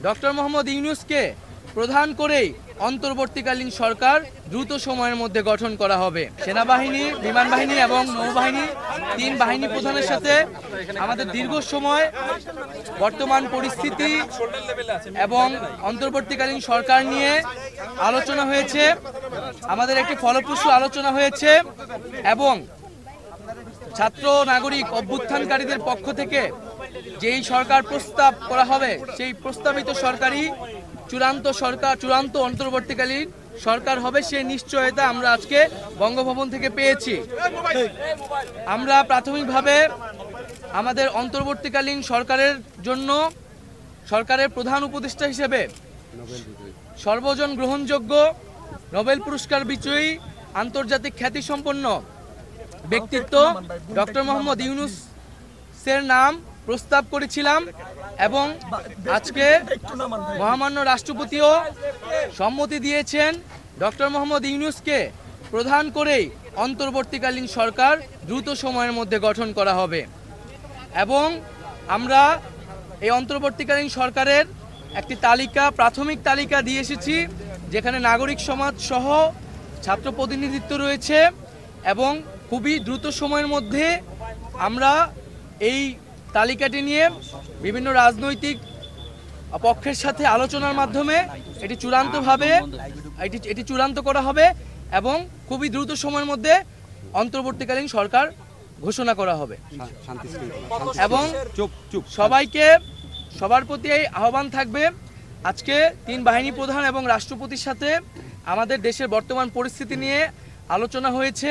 Doctor Mohammad ইউনূসকে প্রধান করেই অন্তর্বর্তীকালীন সরকার দ্রুত সময়ের মধ্যে গঠন করা হবে। সেনাবাহিনী, বিমান বাহিনী এবং নৌবাহিনী, তিন বাহিনী প্রধানের সাথে আমাদের দীর্ঘ সময় বর্তমান পরিস্থিতি এবং অন্তর্বর্তীকালীন সরকার নিয়ে আলোচনা হয়েছে। আমাদের একটি ফলপ্রসূ আলোচনা হয়েছে এবং ছাত্র নাগরিক অভ্যুত্থানকারীদের পক্ষ থেকে যেই সরকার প্রস্তাব করা হবে সেই প্রস্তাবিত সরকারই চূড়ান্ত অন্তর্বর্তীকালীন সরকার হবে, সেই নিশ্চয়তা আমরা আজকে বঙ্গভবন থেকে পেয়েছি। আমরা প্রাথমিকভাবে আমাদের অন্তর্বর্তীকালীন সরকারের জন্য সরকারের প্রধান উপদেষ্টা হিসেবে সর্বজন গ্রহণযোগ্য নোবেল পুরস্কার বিজয়ী আন্তর্জাতিক খ্যাতিসম্পন্ন ব্যক্তিত্ব ডক্টর মোহাম্মদ ইউনূসের নাম প্রস্তাব করেছিলাম এবং আজকে মহামান্য রাষ্ট্রপতিও সম্মতি দিয়েছেন ডক্টর মোহাম্মদ ইউনূসকে প্রধান করেই অন্তর্বর্তীকালীন সরকার দ্রুত সময়ের মধ্যে গঠন করা হবে। এবং আমরা এই অন্তর্বর্তীকালীন সরকারের একটি প্রাথমিক তালিকা দিয়ে এসেছি, যেখানে নাগরিক সমাজ সহ ছাত্র প্রতিনিধিত্ব রয়েছে এবং খুবই দ্রুত সময়ের মধ্যে আমরা এই তালিকাটি নিয়ে বিভিন্ন রাজনৈতিক পক্ষের সাথে আলোচনার মাধ্যমে এটি চূড়ান্ত করা হবে এবং খুবই দ্রুত সময়ের মধ্যে অন্তর্বর্তীকালীন সরকার ঘোষণা করা হবে। এবং সবার প্রতি এই আহ্বান থাকবে, আজকে তিন বাহিনী প্রধান এবং রাষ্ট্রপতির সাথে আমাদের দেশের বর্তমান পরিস্থিতি নিয়ে আলোচনা হয়েছে।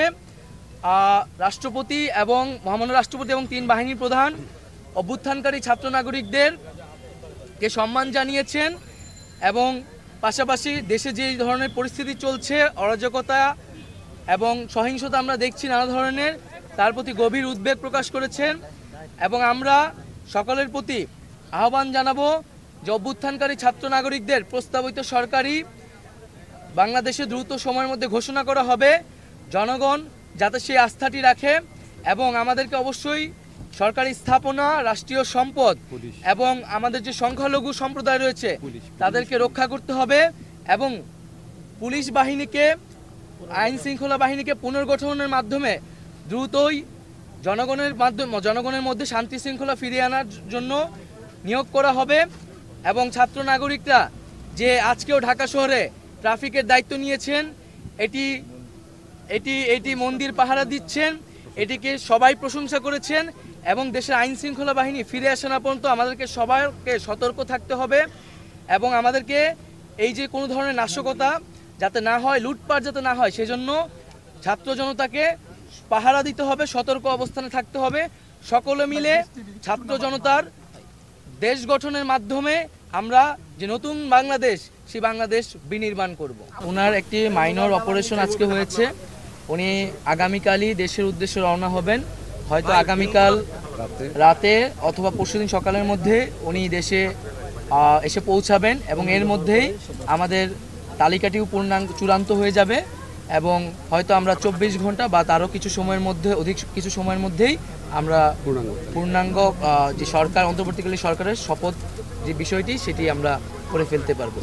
রাষ্ট্রপতি এবং মহামান্য রাষ্ট্রপতি এবং তিন বাহিনীর প্রধান অভ্যুত্থানকারী ছাত্র নাগরিকদেরকে সম্মান জানিয়েছেন এবং পাশাপাশি দেশে যে ধরনের পরিস্থিতি চলছে, অরাজকতা এবং সহিংসতা আমরা দেখছি নানা ধরনের, তার প্রতি গভীর উদ্বেগ প্রকাশ করেছেন। এবং আমরা সকলের প্রতি আহ্বান জানাবো যে অভ্যুত্থানকারী ছাত্র নাগরিকদের প্রস্তাবিত সরকারি বাংলাদেশে দ্রুত সময়ের মধ্যে ঘোষণা করা হবে। জনগণ যাতে সেই আস্থাটি রাখে এবং আমাদেরকে অবশ্যই সরকারি স্থাপনা, রাষ্ট্রীয় সম্পদ এবং আমাদের যে সংখ্যালঘু সম্প্রদায় রয়েছে তাদেরকে রক্ষা করতে হবে এবং পুলিশ বাহিনীকে, আইন শৃঙ্খলা বাহিনীকে পুনর্গঠনের মাধ্যমে দ্রুতই জনগণের মধ্যে শান্তি শৃঙ্খলা ফিরিয়ে আনার জন্য নিয়োগ করা হবে। এবং ছাত্র নাগরিকরা যে আজকেও ঢাকা শহরে ট্রাফিকের দায়িত্ব নিয়েছেন, এটি মন্দির পাহারা দিচ্ছেন, এটিকে সবাই প্রশংসা করেছেন এবং দেশের আইন শৃঙ্খলা বাহিনী ফিরে আসে না পর্যন্ত আমাদেরকে সবাইকে সতর্ক থাকতে হবে এবং আমাদেরকে এই যে কোনো ধরনের নাশকতা যাতে না হয়, লুটপাট যাতে না হয়, সেজন্য ছাত্র জনতাকে পাহারা দিতে হবে, সতর্ক অবস্থানে থাকতে হবে। সকলে মিলে ছাত্র জনতার দেশ গঠনের মাধ্যমে আমরা যে নতুন বাংলাদেশ, সেই বাংলাদেশ বিনির্মাণ করব। ওনার একটি মাইনর অপারেশন আজকে হয়েছে, উনি আগামীকালই দেশের উদ্দেশ্যে রওনা হবেন। হয়তো আগামীকাল রাতে অথবা পরশুদিন সকালের মধ্যে উনি দেশে এসে পৌঁছাবেন এবং এর মধ্যেই আমাদের তালিকাটিও চূড়ান্ত হয়ে যাবে এবং হয়তো আমরা 24 ঘন্টা বা তারও অধিক কিছু সময়ের মধ্যেই আমরা পূর্ণাঙ্গ যে সরকার, অন্তর্বর্তীকালীন সরকারের শপথ যে বিষয়টি, সেটি আমরা করে ফেলতে পারবো।